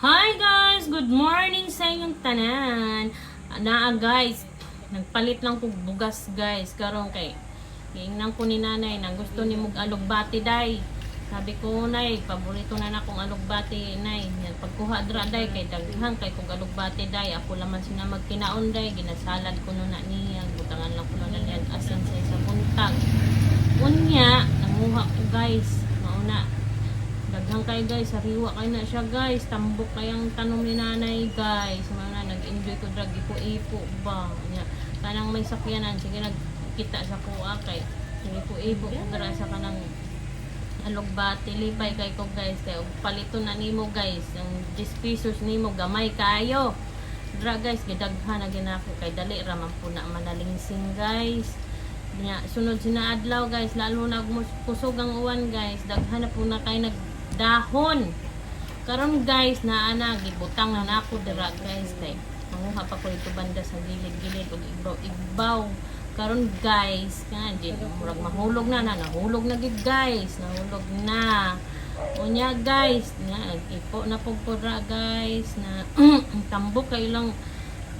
Hi guys! Good morning sa inyong tanan. Guys, nagpalit lang kog bugas guys. Karon kay giingnan ko ni nanay nang gusto ni mog alugbati day. Sabi ko nay, paborito na nakong alugbati nay. Pagkuha dra day kay daghan kay kog alugbati day. Ako laman sina magkinaon day, ginasalad ko na niya. Butangan lang ko na niya asin sa isa buntag. Unya, nanguha ko guys. Mauna daghang kay guys, sariwa kay na siya guys. Tambok kayang tanom ni nanay guys. Mga nag-enjoy ko drag ipo-ipo ba. Nya kanang may sakyanan sige nagkita sa kuha kay ipo-ipo ko dira sa kanang alugbati lipay kay ko guys. Kay palito na nimo guys. Ang 10 pesos nimo gamay kayo. Dra guys, gidaghan na ginako kay dali ra man po na manalingsing guys. Nya sunod sina adlaw guys, lalo na kusog ang uwan guys. Daghan na po na kay dahon. Karon guys, naa na gibutang na nako dira guys kay manguha pa ko dito banda sa gilid-gilid ug igbaw. Karon guys, di murag mahulog na nahulog na gid guys, nahulog na. Unya guys, ipo na pug pura guys na tambok kay lang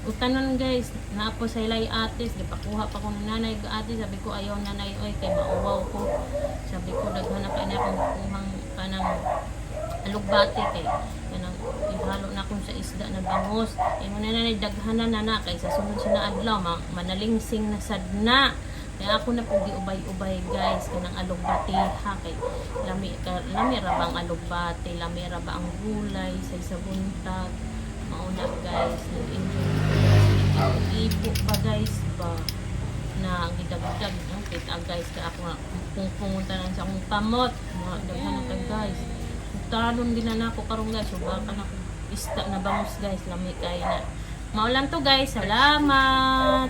utanon guys. Napo sa ilay atis, gipakuha pa ko ng nanay ate, sabi ko ayaw nanay oy kay mauwaw ko. Sabi ko daghan na kay na akong kuhang kanang alugbati kay kanang ihalo na akong sa isda na bangos. Ingon na nanay daghanan na kay sa sunod sina adlaw manalingsing na sadna. Kaya ako na po giubay-ubay guys kanang alugbati ha kay lami ra bang alugbati, lami ra ba ang gulay sa isa buntag. Mauna guys, nag-enjoy ipo pa guys ba na gidagdag kita guys ka ako kung pumunta lang sa akong kamot daghan na guys talon din na ako karon guys subakan ako isda na bangus guys lami kay na maulan to guys, salamat.